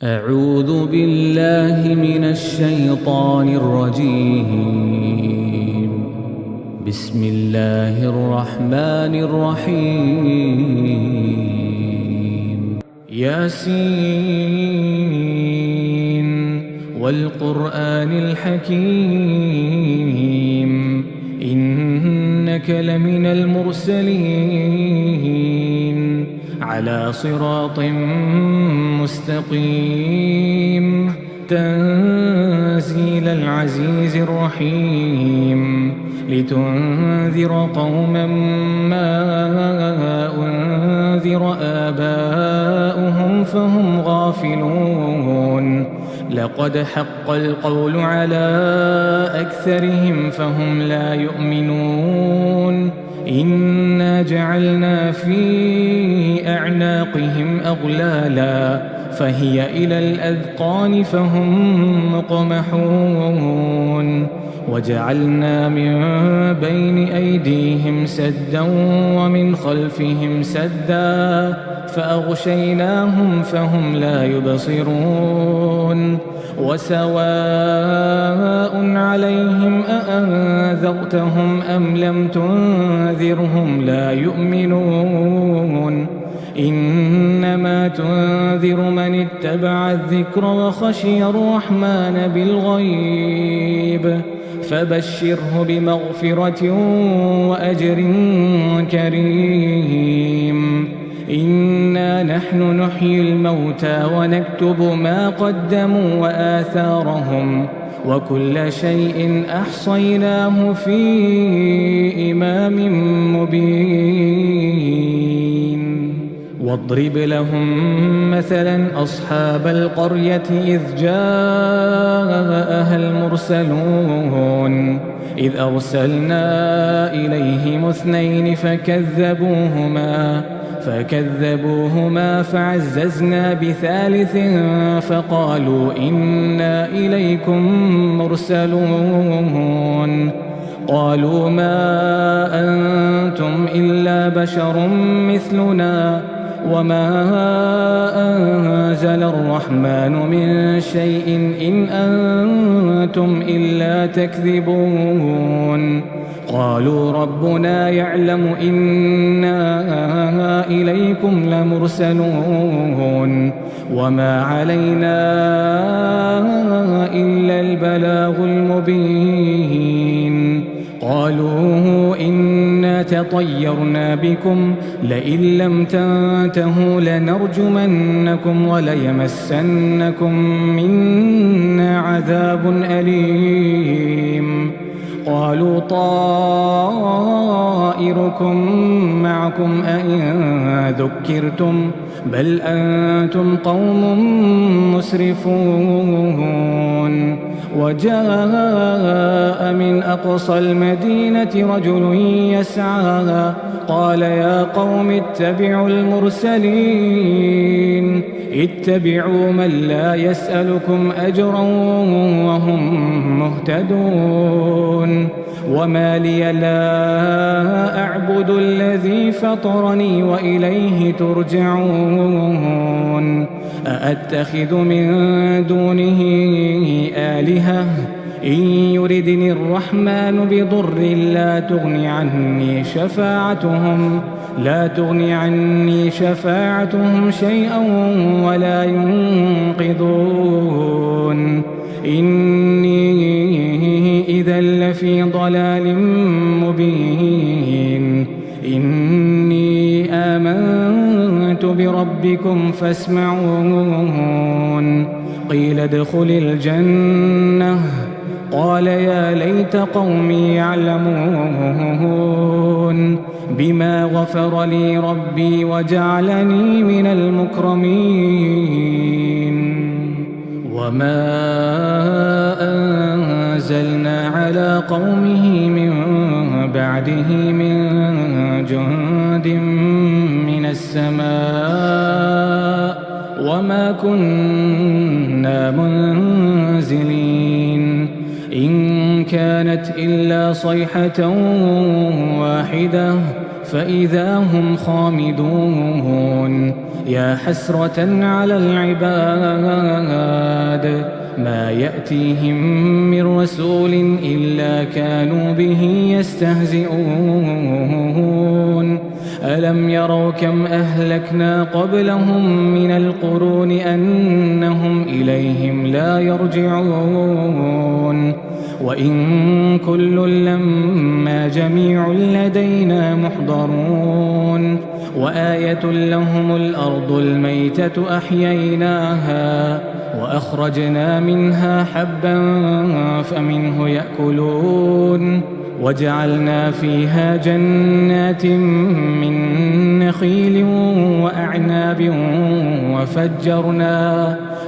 أعوذ بالله من الشيطان الرجيم. بسم الله الرحمن الرحيم. ياسين والقرآن الحكيم إنك لمن المرسلين على صراط مستقيم تنزيل العزيز الرحيم لتنذر قوما ما أنذر آباؤهم فهم غافلون. لقد حق القول على أكثرهم فهم لا يؤمنون. إنا جعلنا في أعناقهم أغلالا فهي إلى الأذقان فهم مقمحون. وجعلنا من بين أيديهم سدا ومن خلفهم سدا فأغشيناهم فهم لا يبصرون. وسواء عليهم أأنذرتهم أم لم تنذرهم لا يؤمنون. إنما تنذر من اتبع الذكر وخشي الرحمن بالغيب فبشره بمغفرة وأجر كريم. إنا نحن نحيي الموتى ونكتب ما قدموا وآثارهم وكل شيء أحصيناه في إمام مبين. واضرب لهم مثلا أصحاب القرية إذ جاءها المرسلون إذ أرسلنا إليهم اثنين فكذبوهما فعززنا بثالث فقالوا إنا إليكم مرسلون. قالوا ما أنتم إلا بشر مثلنا وما أنزل الرحمن من شيء إن أنتم إلا تكذبون. قالوا ربنا يعلم إنا إليكم لمرسلون وما علينا إلا البلاغ المبين. قالوا إنا تطيرنا بكم لئن لم تنتهوا لنرجمنكم وليمسنكم منا عذاب أليم. قالوا طائركم معكم أئن ذكرتم بل أنتم قوم مسرفون. وجاء من أقصى المدينة رجل يسعى قال يا قوم اتبعوا المرسلين اتبعوا من لا يسألكم أجرا وهم مهتدون. وما لي لا أعبد الذي فطرني وإليه ترجعون. أأتخذ من دونه آلهة إن يردني الرحمن بضر لا تغني عني شفاعتهم شيئا ولا ينقذون. إني إذا لفي ضلال مبين. إني آمنت بربكم فاسمعون. قيل ادخل الجنة قال يا ليت قومي يعلمون بما غفر لي ربي وجعلني من المكرمين. وما أنزلنا على قومه من بعده من جند من السماء وما كنا منزلين. إن كانت إلا صيحة واحدة فإذا هم خامدون يا حسرة على العباد ما يأتيهم من رسول إلا كانوا به يستهزئون ألم يروا كم أهلكنا قبلهم من القرون أنهم إليهم لا يرجعون وإن كل لما جميع لدينا محضرون وآية لهم الأرض الميتة أحييناها وأخرجنا منها حبا فمنه يأكلون وجعلنا فيها جنات من نخيل وأعناب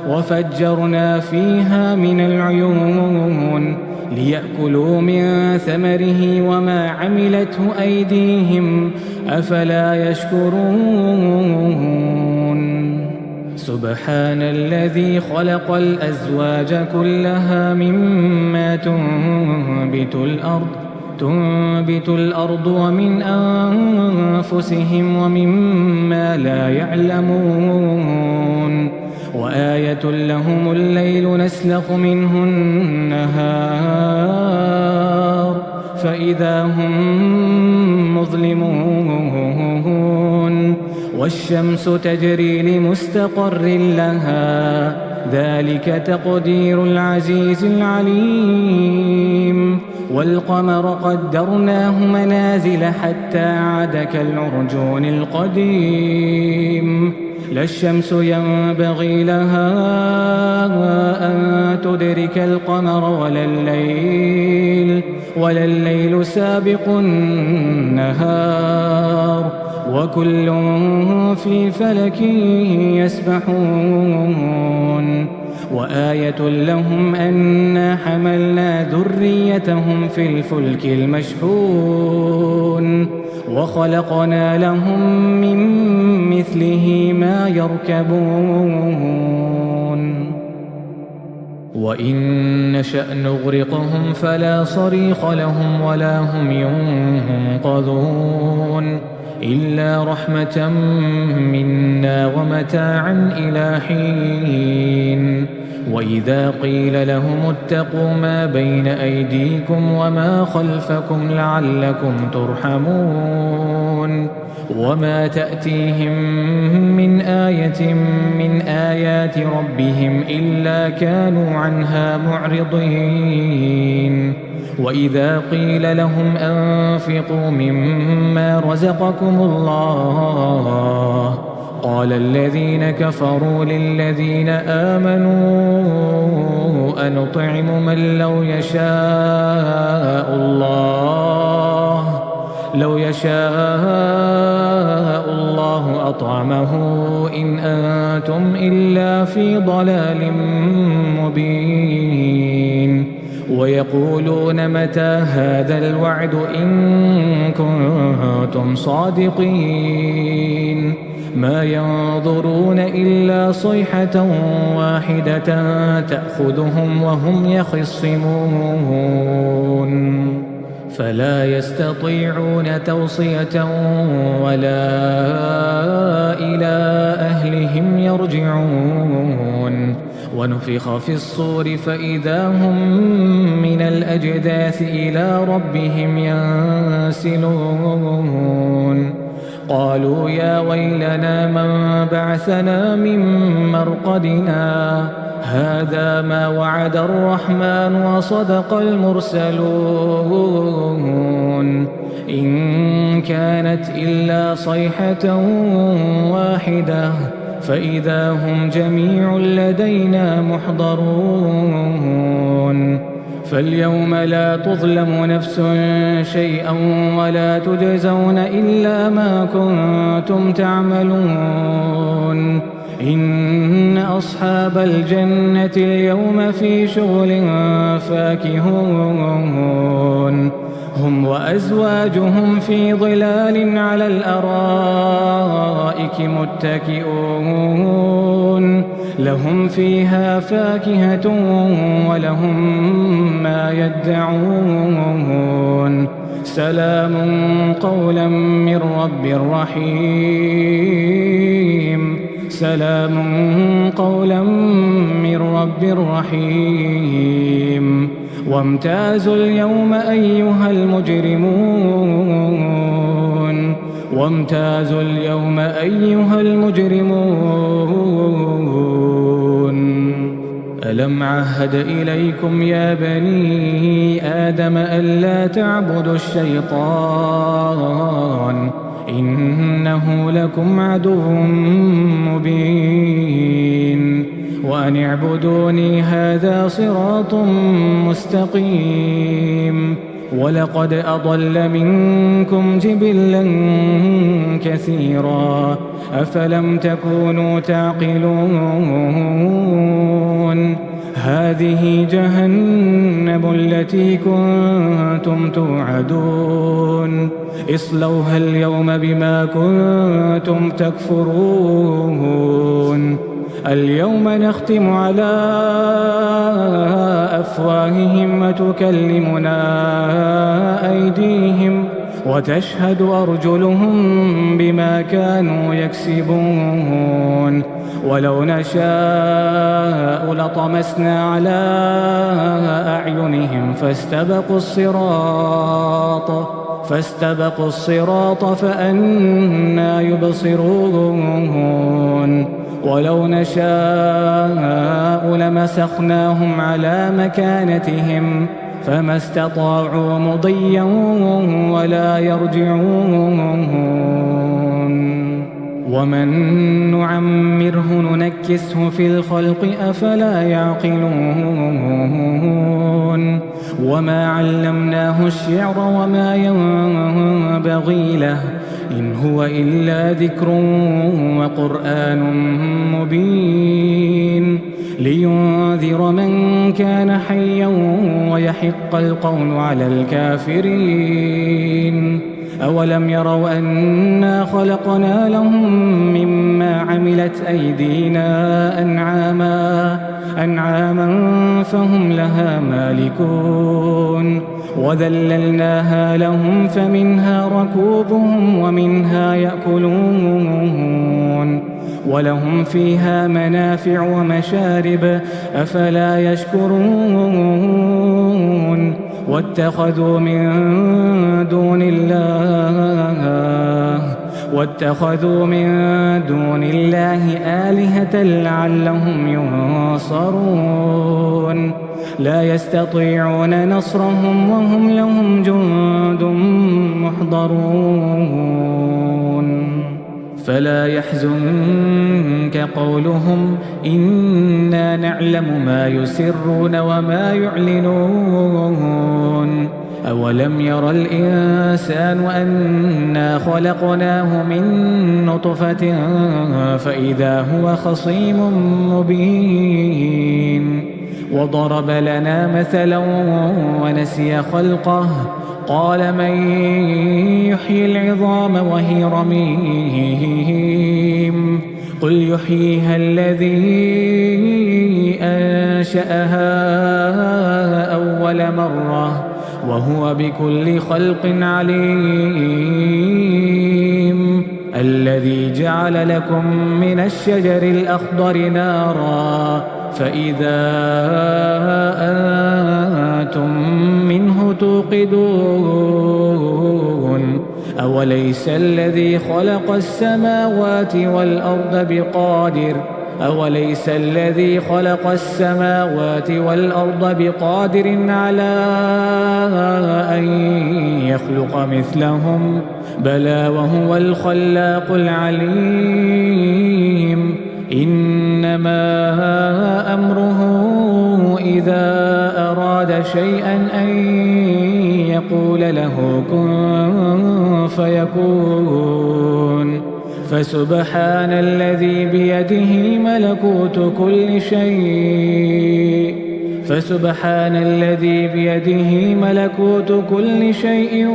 وفجرنا فيها من العيون ليأكلوا من ثمره وما عملته أيديهم أفلا يشكرون سبحان الذي خلق الأزواج كلها مما تنبت الأرض ومن أنفسهم ومما لا يعلمون وآية لهم الليل نسلخ منه النهار فإذا هم مظلمون والشمس تجري لمستقر لها ذلك تقدير العزيز العليم والقمر قدرناه منازل حتى عاد كالعرجون القديم لا الشمس ينبغي لها أن تدرك القمر ولا الليل سابق النهار وكل في فلك يسبحون وآية لهم أنا حملنا ذريتهم في الفلك المشحون وخلقنا لهم من مثله ما يركبون وإن نشأ نغرقهم فلا صريخ لهم ولا هم ينقذون إلا رحمة منا ومتاعا إلى حين وإذا قيل لهم اتقوا ما بين أيديكم وما خلفكم لعلكم ترحمون وما تأتيهم من آية من آيات ربهم إلا كانوا عنها معرضين وإذا قيل لهم أنفقوا مما رزقكم الله قال الذين كفروا للذين آمنوا أنطعم من لو يشاء الله أطعمه إن أنتم إلا في ضلال مبين ويقولون متى هذا الوعد إن كنتم صادقين ما ينظرون إلا صيحة واحدة تأخذهم وهم يخصمون فلا يستطيعون توصية ولا إلى أهلهم يرجعون ونفخ في الصور فإذا هم من الأجداث إلى ربهم ينسلون قالوا يا ويلنا من بعثنا من مرقدنا هذا ما وعد الرحمن وصدق المرسلون إن كانت إلا صيحة واحدة فإذا هم جميع لدينا محضرون فاليوم لا تظلم نفس شيئا ولا تجزون إلا ما كنتم تعملون إن أصحاب الجنة اليوم في شغل فاكهون هم وأزواجهم في ظلال على الأرائك متكئون لهم فيها فاكهة ولهم ما يدعون سلام قولا من رب رحيم سلام قولا من رب رحيم وامتازوا اليوم أيها المجرمون وامتازوا اليوم أيها المجرمون ألم عهد إليكم يا بني آدم ألا تعبدوا الشيطان إنه لكم عدو مبين وأن اعبدوني هذا صراط مستقيم ولقد أضل منكم جبلا كثيرا أفلم تكونوا تعقلون هذه جهنم التي كنتم توعدون اصلوها اليوم بما كنتم تكفرون اليوم نختم على أفواههم وتكلمنا أيديهم وتشهد أرجلهم بما كانوا يكسبون ولو نشاء لطمسنا على أعينهم فاستبقوا الصراط فأنى يبصرون ولو نشاء لمسخناهم على مكانتهم فما استطاعوا مضيا ولا يرجعون ومن نعمره ننكسه في الخلق أفلا يعقلون وما علمناه الشعر وما ينبغي له إن هو إلا ذكر وقرآن مبين لينذر من كان حيا ويحق القول على الكافرين أولم يروا أنا خلقنا لهم مما عملت أيدينا أنعاما فهم لها مالكون وذللناها لهم فمنها ركوبهم ومنها يأكلون ولهم فيها منافع ومشارب أفلا يشكرون واتخذوا من دون الله آلهة لعلهم ينصرون لا يستطيعون نصرهم وهم لهم جند محضرون فلا يحزنك قولهم إنا نعلم ما يسرون وما يعلنون أولم ير الإنسان أنا خلقناه من نطفة فإذا هو خصيم مبين وضرب لنا مثلا ونسي خلقه قال من يحيي العظام وهي رميم قل يحييها الذي أنشأها أول مرة وهو بكل خلق عليم الذي جعل لكم من الشجر الأخضر نارا فإذا أنتم منه توقدون أوليس الذي خلق السماوات والأرض بقادر على أن يخلق مثلهم بلى وهو الخلاق العليم إنما أمره إذا أراد شيئا أن يقول له كن فيكون فسبحان الذي بيده ملكوت كل شيء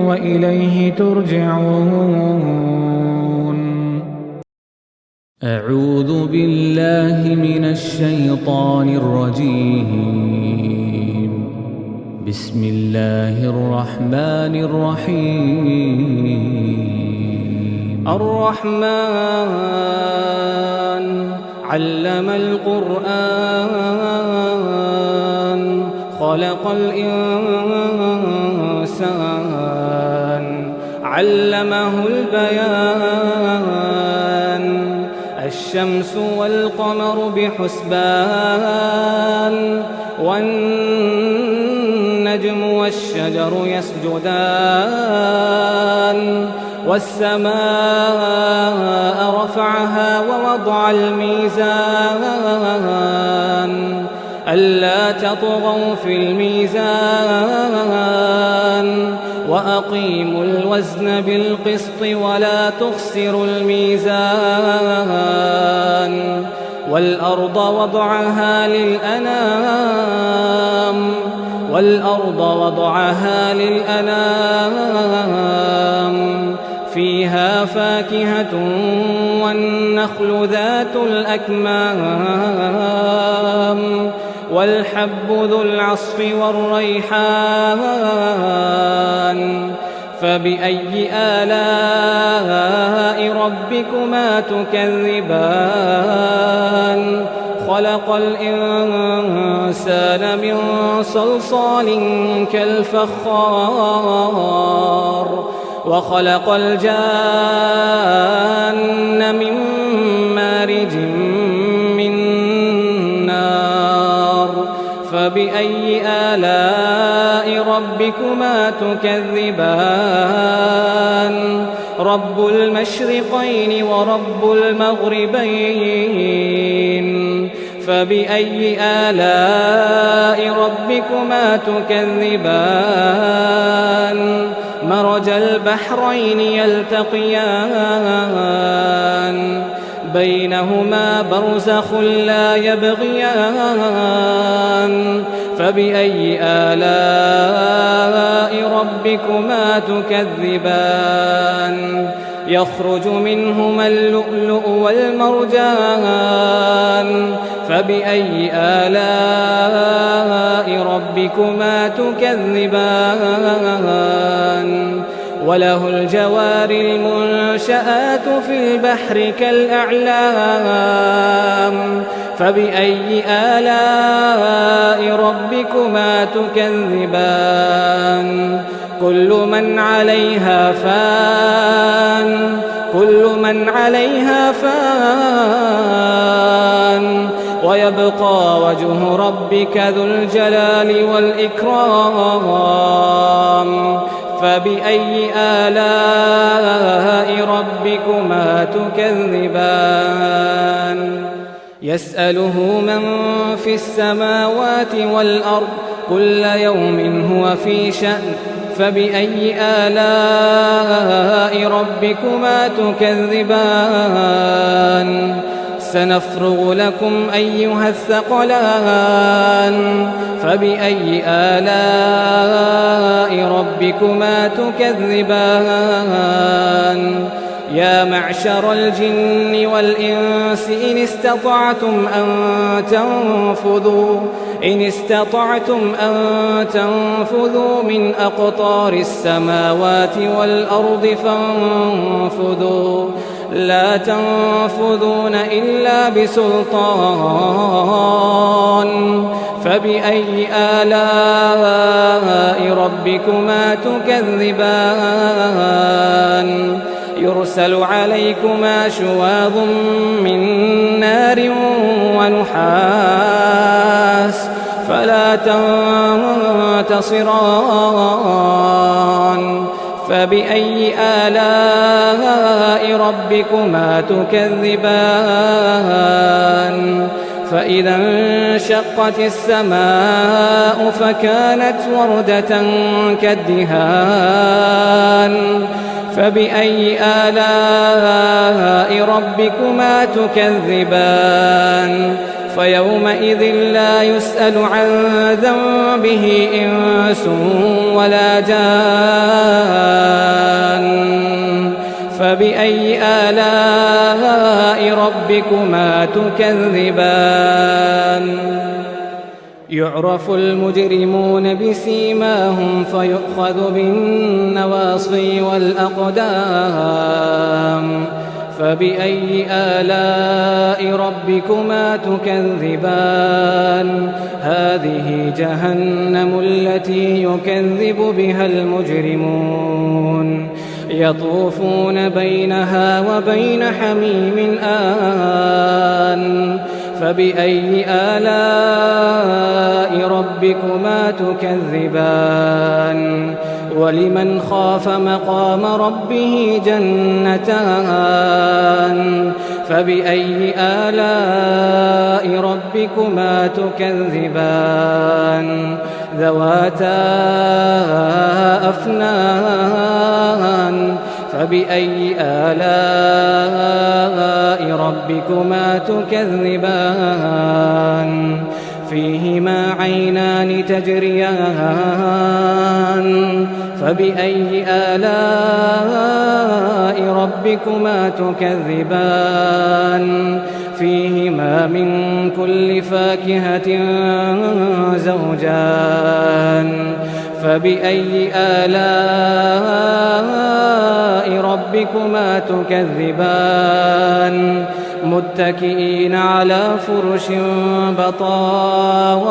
وإليه ترجعون أعوذ بالله من الشيطان الرجيم بسم الله الرحمن الرحيم الرحمن علم القرآن خلق الإنسان علمه البيان الشمس والقمر بحسبان والنجم والشجر يسجدان والسماء رفعها ووضع الميزان ألا تطغوا في الميزان وأقيموا الوزن بالقسط ولا تخسروا الميزان والأرض وضعها للأنام فيها فاكهة والنخل ذات الأكمام والحب ذو العصف والريحان فبأي آلاء ربكما تكذبان خلق الإنسان من صلصال كالفخار وخلق الجان من مارج من نار فبأي آلاء ربكما تكذبان رب المشرقين ورب المغربين فبأي آلاء ربكما تكذبان مرج البحرين يلتقيان بينهما برزخ لا يبغيان فبأي آلاء ربكما تكذبان يخرج منهما اللؤلؤ والمرجان فبأي آلاء ربكما تكذبان وله الجوار المنشآت في البحر كالأعلام فبأي آلاء ربكما تكذبان كل من عليها فان ويبقى وجه ربك ذو الجلال والإكرام فبأي آلاء ربكما تكذبان يسأله من في السماوات والأرض كل يوم هو في شأن فبأي آلاء ربكما تكذبان سنفرغ لكم أيها الثقلان فبأي آلاء ربكما تكذبان يا معشر الجن والإنس إن استطعتم أن تنفذوا من أقطار السماوات والأرض فانفذوا لا تنفذون إلا بسلطان فبأي آلاء ربكما تكذبان يرسل عليكما شواظ من نار ونحاس فلا تنتصران فبأي آلاء ربكما تكذبان فإذا انشقت السماء فكانت وردة كالدهان فبأي آلاء ربكما تكذبان فيومئذ لا يسأل عن ذنبه إنس ولا جان فبأي آلاء ربكما تكذبان يعرف المجرمون بسيماهم فيؤخذ بالنواصي والأقدام فبأي آلاء ربكما تكذبان هذه جهنم التي يكذب بها المجرمون يطوفون بينها وبين حميم آن فبأي آلاء ربكما تكذبان ولمن خاف مقام ربه جنتان فبأي آلاء ربكما تكذبان ذواتا أفنان فبأي آلاء ربكما تكذبان فيهما عينان تجريان فبأي آلاء ربكما تكذبان فيهما من كل فاكهة زوجان فبأي آلاء ربكما تكذبان متكئين على فرش بطائنها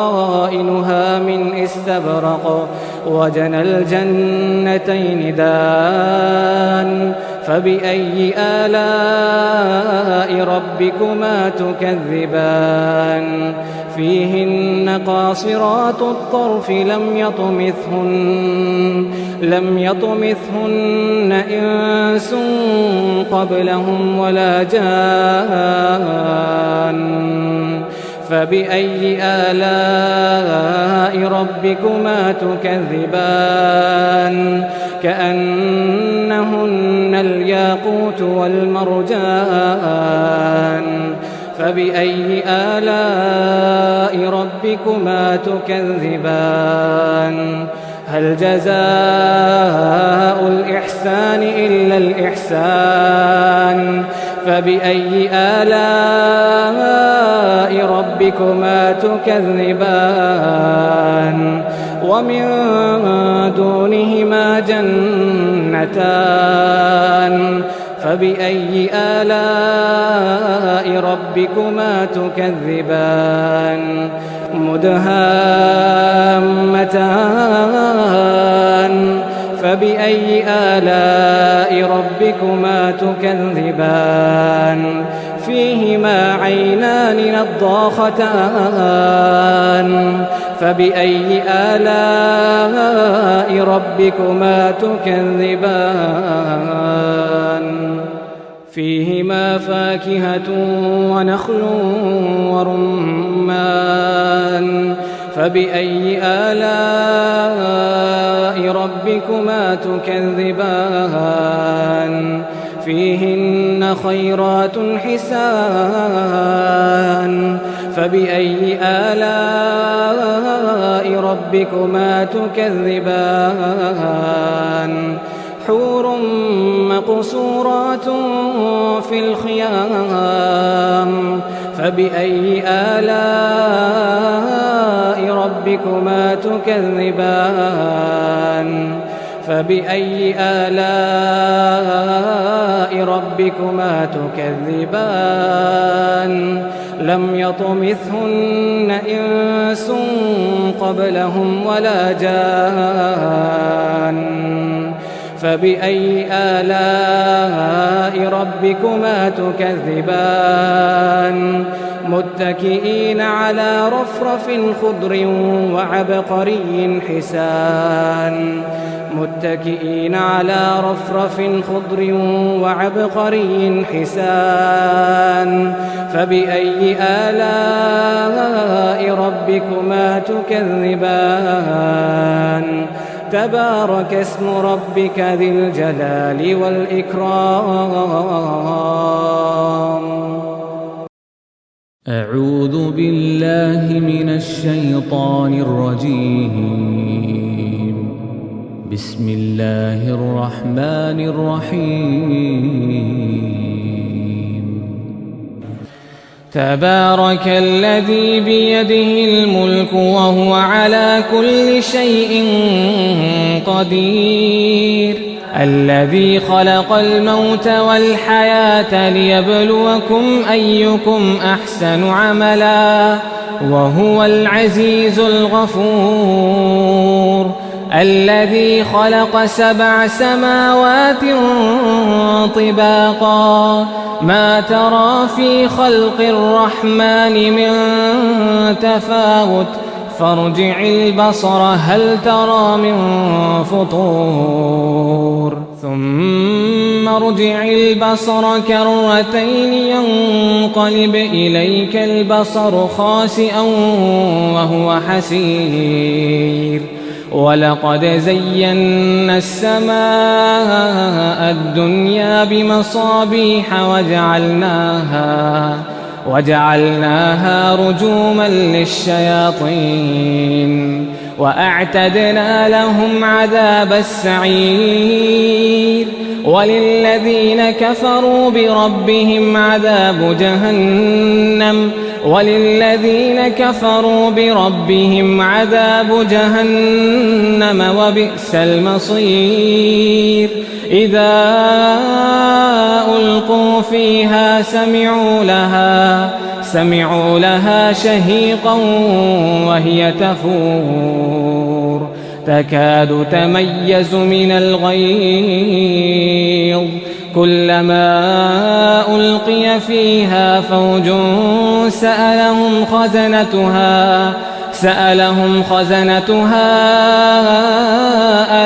من استبرق وجنى الجنتين دان فبأي آلاء ربكما تكذبان فيهن قاصرات الطرف لم يطمثهن إنس قبلهم ولا جان فبأي آلاء ربكما تكذبان كأنهن الياقوت والمرجان فبأي آلاء ربكما تكذبان هل جزاء الإحسان إلا الإحسان فبأي آلاء ربكما تكذبان ومن دونهما جنتان فبأي آلاء ربكما تكذبان مدهامتان فبأي آلاء ربكما تكذبان فيهما عينان نضاختان فبأي آلاء ربكما تكذبان فيهما فاكهة ونخل ورمان فبأي آلاء ربكما تكذبان فيهن خيرات حسان فبأي آلاء ربكما تكذبان حور مقصورات في الخيام فبأي آلاء ربكما تكذبان فبأي آلاء ربكما تكذبان لم يطمثهن إنس قبلهم ولا جان فبأي آلاء ربكما تكذبان متكئين على رفرف خضر وعبقري حسان متكئين على رفرف خضر وعبقري حسان فبأي آلاء ربكما تكذبان تبارك اسم ربك ذي الجلال والإكرام أعوذ بالله من الشيطان الرجيم بسم الله الرحمن الرحيم تبارك الذي بيده الملك وهو على كل شيء قدير الذي خلق الموت والحياة ليبلوكم أيكم أحسن عملا وهو العزيز الغفور الذي خلق 7 سماوات طباقا ما ترى في خلق الرحمن من تفاوت فارجع البصر هل ترى من فطور ثم ارجع البصر كرتين ينقلب إليك البصر خاسئا وهو حسير ولقد زينا السماء الدنيا بمصابيح وجعلناها رجوما للشياطين وأعتدنا لهم عذاب السعير وللذين كفروا بربهم عذاب جهنم وبئس المصير إذا ألقوا فيها سمعوا لها شهيقا وهي تفور تكاد تميز من الغيظ كلما ألقي فيها فوج سألهم خزنتها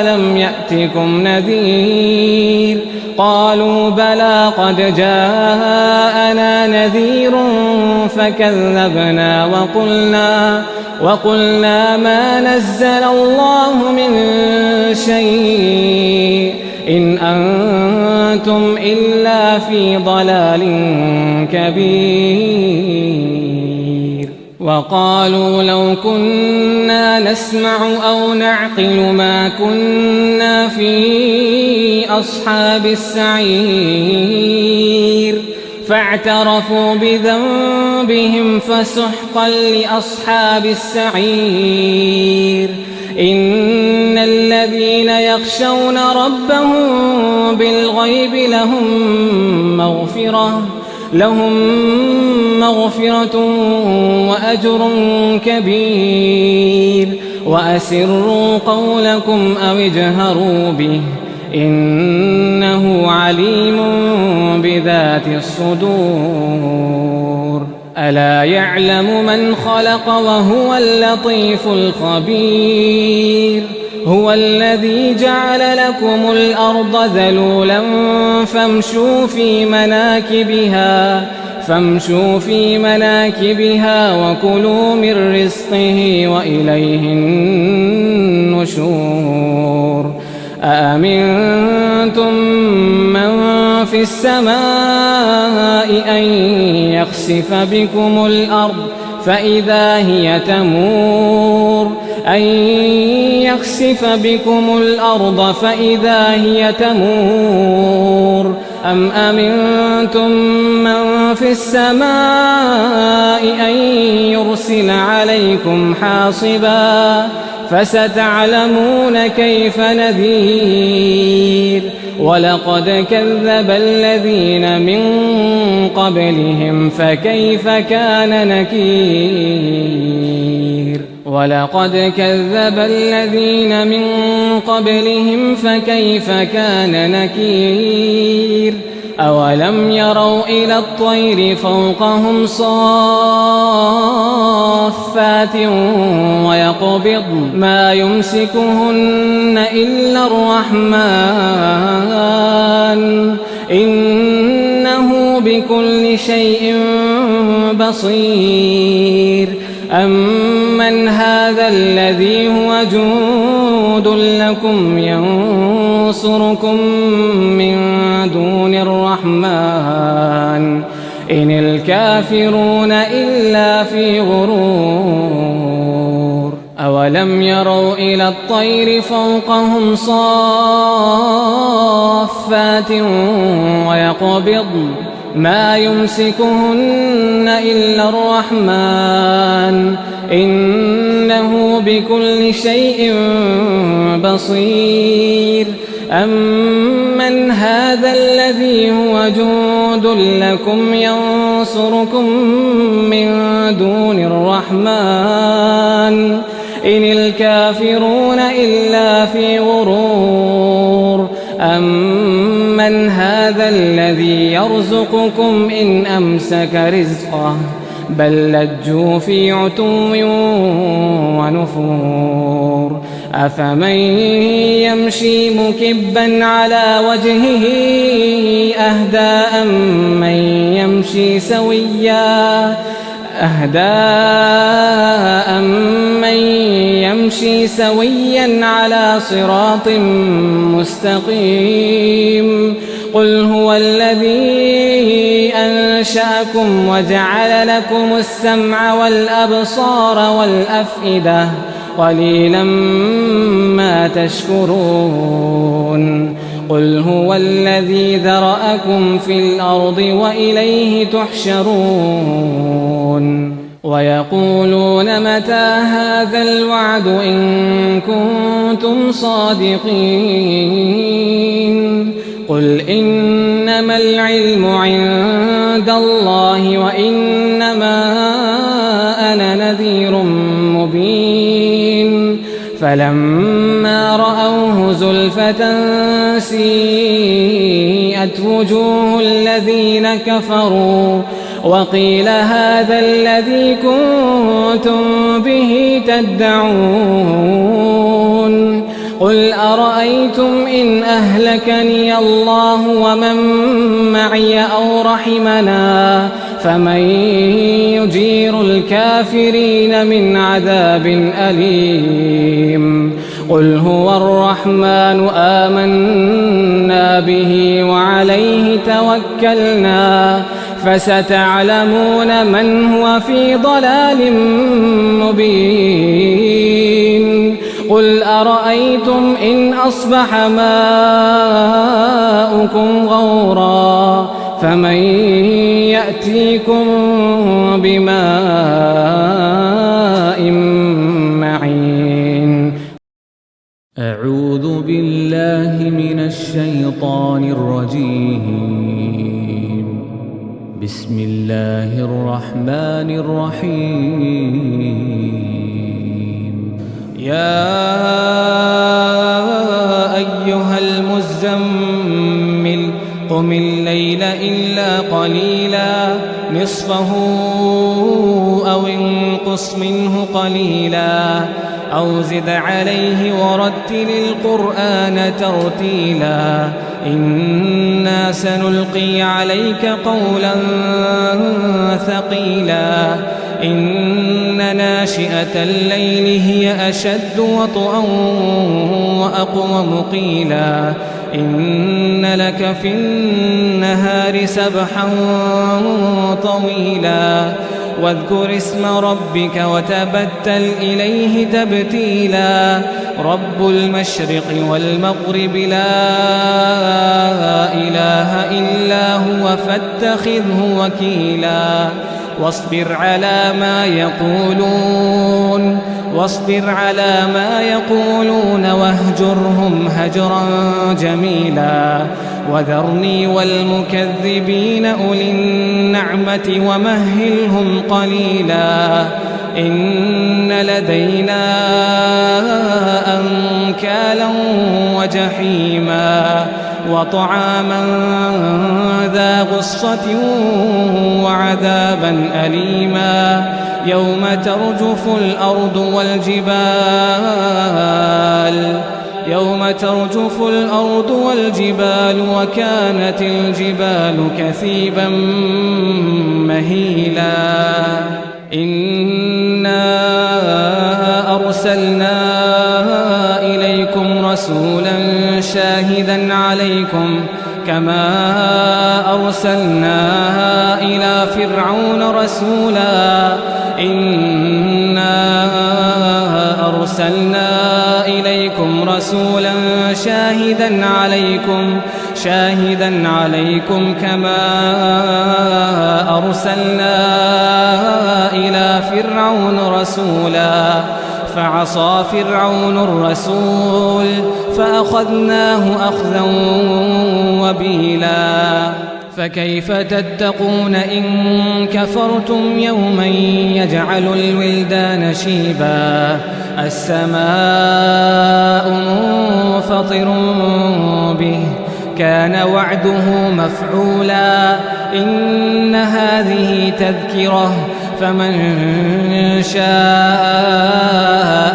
ألم يأتكم نذير قالوا بلى قد جاءنا نذير فكذبنا وقلنا ما نزل الله من شيء إن أنتم إلا في ضلال كبير وقالوا لو كنا نسمع أو نعقل ما كنا في أصحاب السعير فاعترفوا بذنبهم فسحقا لأصحاب السعير إن الذين يخشون ربهم بالغيب لهم مغفرة وأجر كبير وأسروا قولكم أو اجهروا به إنه عليم بذات الصدور ألا يعلم من خلق وهو اللطيف الخبير هو الذي جعل لكم الأرض ذلولا فامشوا في مناكبها وكلوا من رزقه وإليه النشور أأمنتم من في السماء أن يخسف بكم الأرض فإذا هي تمور أم أمنتم من في السماء أن يرسل عليكم حاصبا فستعلمون كيف نذير ولقد كذب الذين من قبلهم فكيف كان نكير أولم يروا إلى الطير فوقهم صافات ويقبضن ما يمسكهن إلا الرحمن إنه بكل شيء بصير أمن هذا الذي هو جند لكم ينصركم من دون الرحمن إن الكافرون إلا في غرور أولم يروا إلى الطير فوقهم صافات ما يمسكهن إلا الرحمن إنه بكل شيء بصير أمن هذا الذي هو جند لكم ينصركم من دون الرحمن إن الكافرون إلا في غرور أمن هذا الذي يرزقكم إن أمسك رزقه بل لجوا في عتو ونفور أفمن يمشي مكبا على وجهه أهدى أمن يمشي سويا على صراط مستقيم قل هو الذي أنشأكم وجعل لكم السمع والأبصار والأفئدة قليلا ما تشكرون قل هو الذي ذرأكم في الأرض وإليه تحشرون ويقولون متى هذا الوعد إن كنتم صادقين قل إنما العلم عند الله وإنما أنا نذير مبين فلما رأوه زلفة سيئت وجوه الذين كفروا وقيل هذا الذي كنتم به تدعون قل أرأيتم إن أهلكني الله ومن معي أو رحمنا فمن يجير الكافرين من عذاب أليم قل هو الرحمن آمنا به وعليه توكلنا فستعلمون من هو في ضلال مبين قل أرأيتم إن أصبح ماؤكم غورا فمن يأتيكم بماء معين أعوذ بالله من الشيطان الرجيم بسم الله الرحمن الرحيم يا أيها المزمل قم الليل إلا قليلا نصفه أو انقص منه قليلا أو زد عليه ورتل القرآن ترتيلا إنا سنلقي عليك قولا ثقيلا إن ناشئة الليل هي أشد وطئا وأقوم قيلا إن لك في النهار سبحا طويلا واذكر اسم ربك وتبتل إليه تبتيلا رب المشرق والمغرب لا إله إلا هو فاتخذه وكيلا واصبر على ما يقولون واهجرهم هجرا جميلا وذرني والمكذبين أولي النعمة ومهلهم قليلا إن لدينا أنكالا وجحيما وطعاما ذا غصة وعذابا أليما يوم ترجف الأرض والجبال وكانت الجبال كثيبا مهيلا إنا أرسلنا إليكم رسولا شاهدا عليكم كما أرسلنا إلى فرعون رسولا إنا أرسلنا إليكم رسولا شاهدا عليكم كما أرسلنا إلى فرعون رسولا فعصى فرعون الرسول فأخذناه أخذا وبيلا فكيف تتقون إن كفرتم يوما يجعل الولدان شيبا السماء منفطر به كان وعده مفعولا إن هذه تذكرة فمن شاء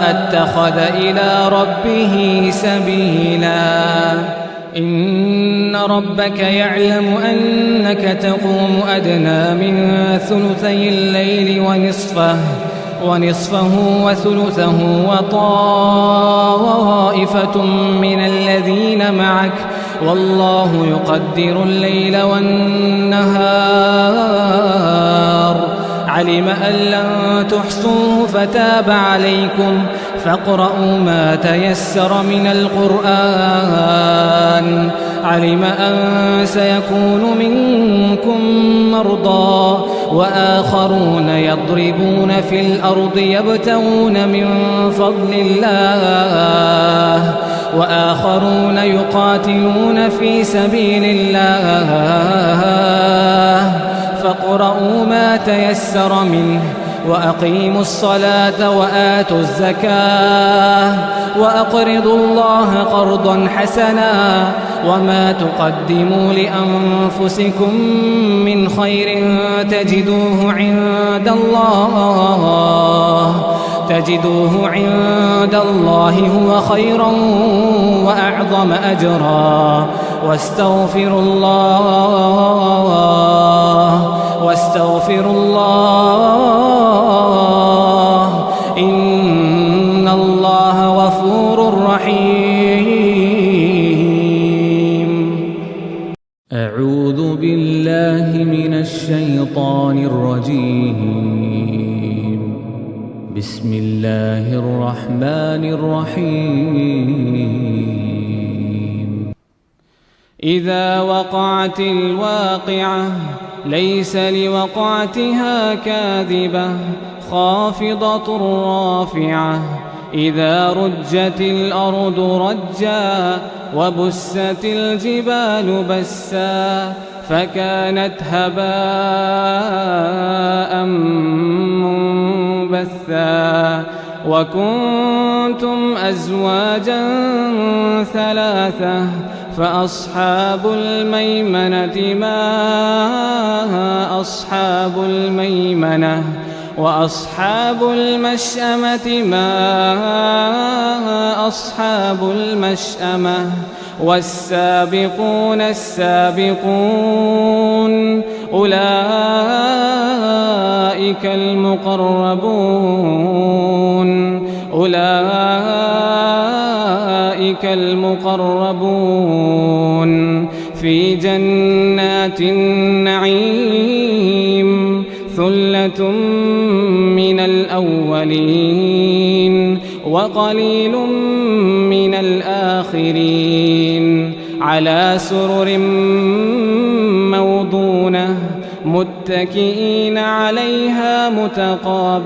اتخذ إلى ربه سبيلا إن ربك يعلم أنك تقوم أدنى من ثلثي الليل ونصفه وثلثه وطائفة من الذين معك والله يقدر الليل والنهار علم أن لن تحصوه فتاب عليكم فاقرؤوا ما تيسر من القرآن علم أن سيكون منكم مرضى وآخرون يضربون في الأرض يبتغون من فضل الله وآخرون يقاتلون في سبيل الله فاقرؤوا ما تيسر منه وأقيموا الصلاة وآتوا الزكاة وأقرضوا الله قرضا حسنا وما تقدموا لأنفسكم من خير تجدوه عند الله هو خيرا وأعظم أجرا واستغفروا الله إن الله غفور رحيم. أعوذ بالله من الشيطان الرجيم. بسم الله الرحمن الرحيم. إذا وقعت الواقعة ليس لوقعتها كاذبة خافضة رافعة إذا رجت الأرض رجا وبست الجبال بسا فكانت هباء منبثا وكنتم أزواجا ثلاثة فأصحاب الميمنة ما أصحاب الميمنة وأصحاب المشأمة ما أصحاب المشأمة والسابقون السابقون أولئك المقربون في جنات النعيم ثلة من الأولين وقليل من الآخرين على سرر موضونة متكئين عليها متقابلين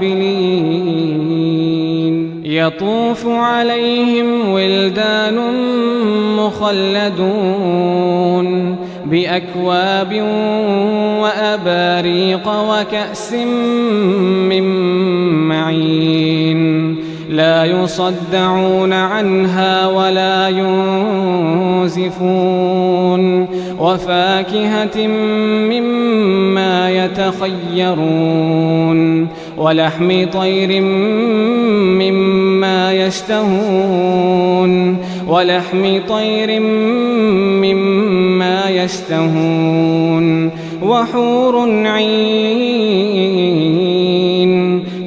يطوف عليهم ولدان مخلدون بأكواب وأباريق وكأس من معين لا يصدعون عنها ولا ينزفون وفاكهة مما يتخيرون ولحم طير مما يشتهون وحور عين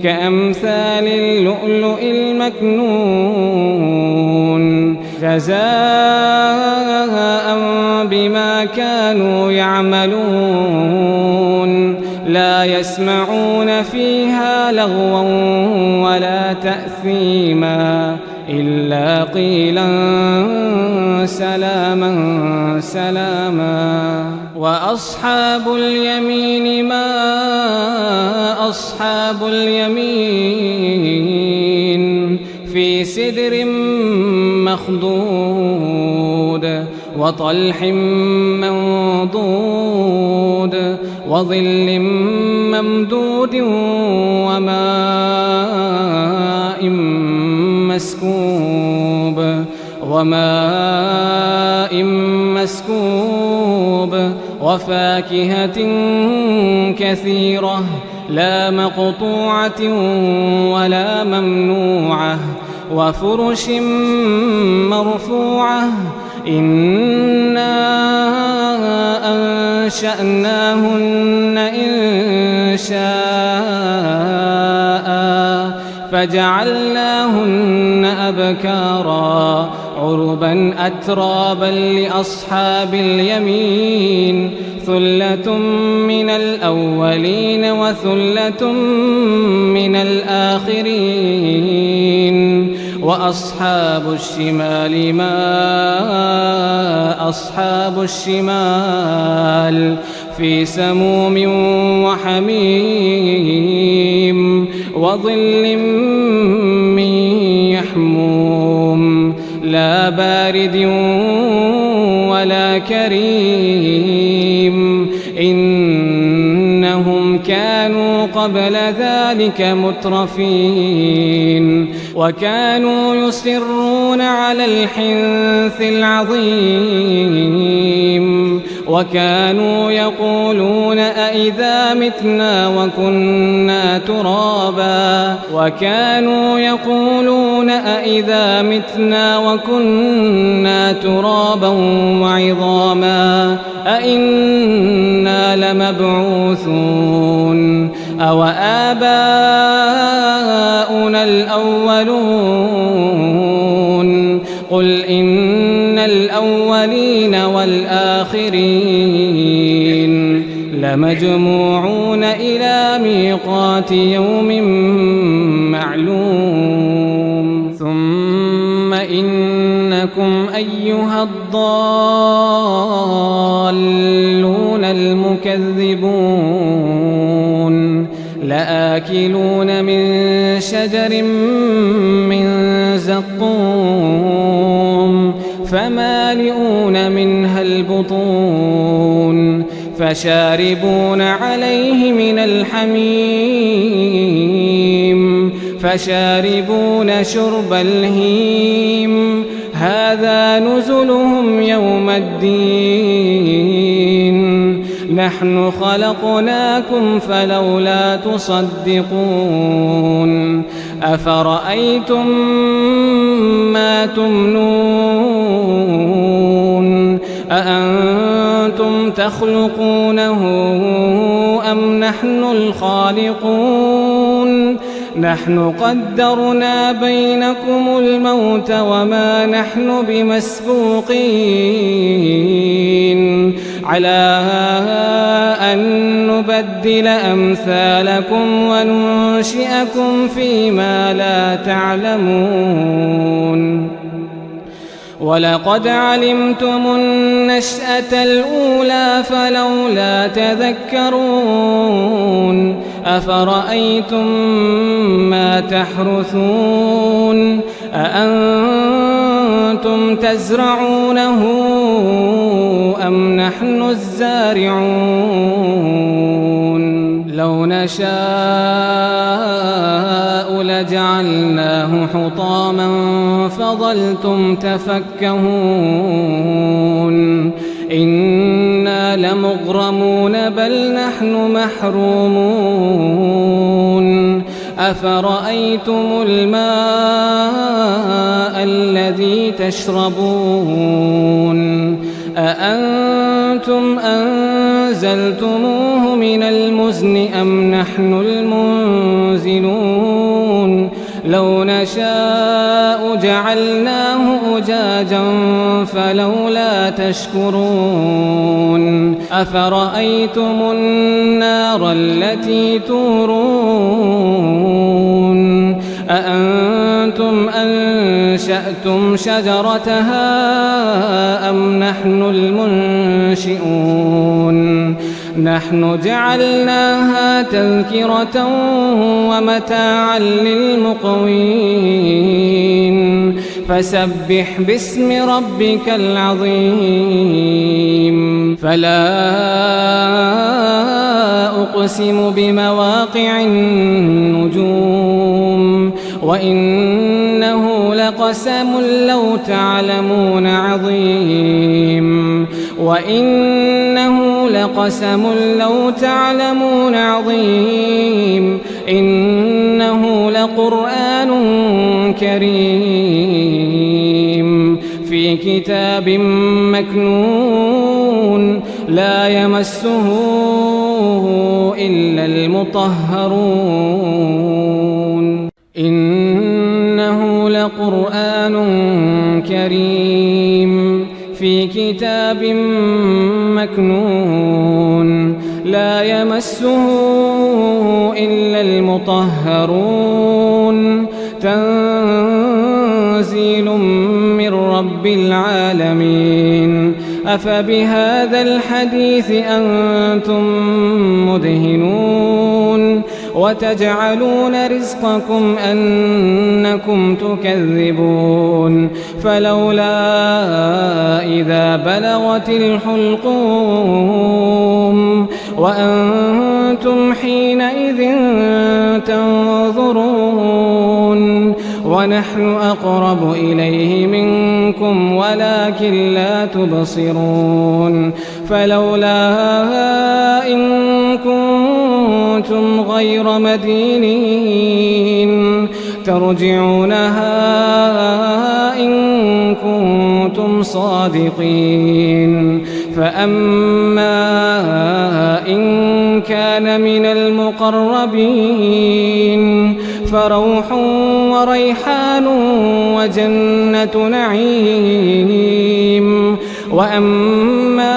كأمثال اللؤلؤ المكنون جزاء بما كانوا يعملون لا يسمعون فيها لغوا ولا تأثيما إلا قيلا سلاما سلاما. وأصحاب اليمين ما أصحاب اليمين في سدر مخضود وطلح منضود وظل ممدود وماء مسكوب وفاكهة كثيرة لا مقطوعة ولا ممنوعة وفرش مرفوعة إنا أنشأناهن إنشاء فجعلناهن أبكارا عربا أترابا لأصحاب اليمين ثلة من الأولين وثلة من الآخرين. وأصحاب الشمال ما أصحاب الشمال في سموم وحميم وظل من يحموم لا بارد ولا كريم إنهم كانوا قبل ذلك مترفين وكانوا يصرون على الحنث العظيم وكانوا يقولون أئذا متنا وكنا ترابا وعظاما أئنا لمبعوثون أو آباؤنا الأولون قل إن الأولين والآخرين لمجموعون إلى ميقات يوم معلوم ثم إنكم أيها الضالون المكذبون لآكلون من شجر من زقوم فمالئون منها البطون فشاربون عليه من الحميم فشاربون شرب الهيم هذا نزلهم يوم الدين نحن خلقناكم فلولا تصدقون أفرأيتم ما تمنون أأنتم تخلقونه أم نحن الخالقون نحن قدرنا بينكم الموت وما نحن بمسبوقين على أن نبدل أمثالكم وننشئكم فيما لا تعلمون ولقد علمتم النشأة الأولى فلولا تذكرون أفرأيتم ما تحرثون أأنتم تزرعونه أم نحن الزارعون لو نشاء لجعلناه حطاما فظلتم تفكهون إنا لمغرمون بل نحن محرومون أفرأيتم الماء الذي تشربون أأنتم أنزلتموه من المزن أم نحن المنزلون لو نشاء جعلناه أجاجا فلولا تشكرون أفرأيتم النار التي تورون أأنتم أنشأتم شجرتها أم نحن المنشئون نحن جعلناها تذكرة ومتاعا للمقوين فسبح باسم ربك العظيم فلا أقسم بمواقع النجوم وإنه لقسم لو تعلمون عظيم وإنه لقسم لو تعلمون عظيم إنه لقرآن كريم في كتاب مكنون لا يمسه إلا المطهرون إنه لقرآن كريم في كتاب مكنون لا يمسه إلا المطهرون تنزيل من رب العالمين أفبهذا الحديث أنتم مدهنون وتجعلون رزقكم أنكم تكذبون فلولا إذا بلغت الحلقوم وأنتم حينئذ تنظرون ونحن أقرب إليه منكم ولكن لا تبصرون فلولا إن كنتم غير مدينين ترجعونها إن كنتم صادقين فأما إن كان من المقربين فروح وريحان وجنة نعيم وأما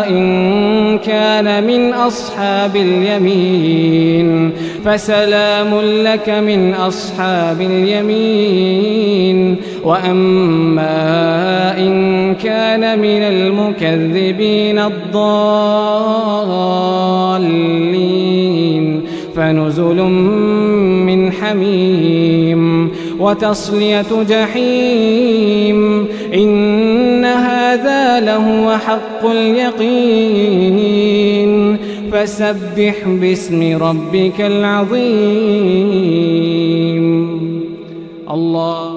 إن كان من أصحاب اليمين فسلام لك من أصحاب اليمين وأما إن كان من المكذبين الضالين فنزل من حميم وتصلية جحيم إن هذا لهو حق اليقين فسبح باسم ربك العظيم الله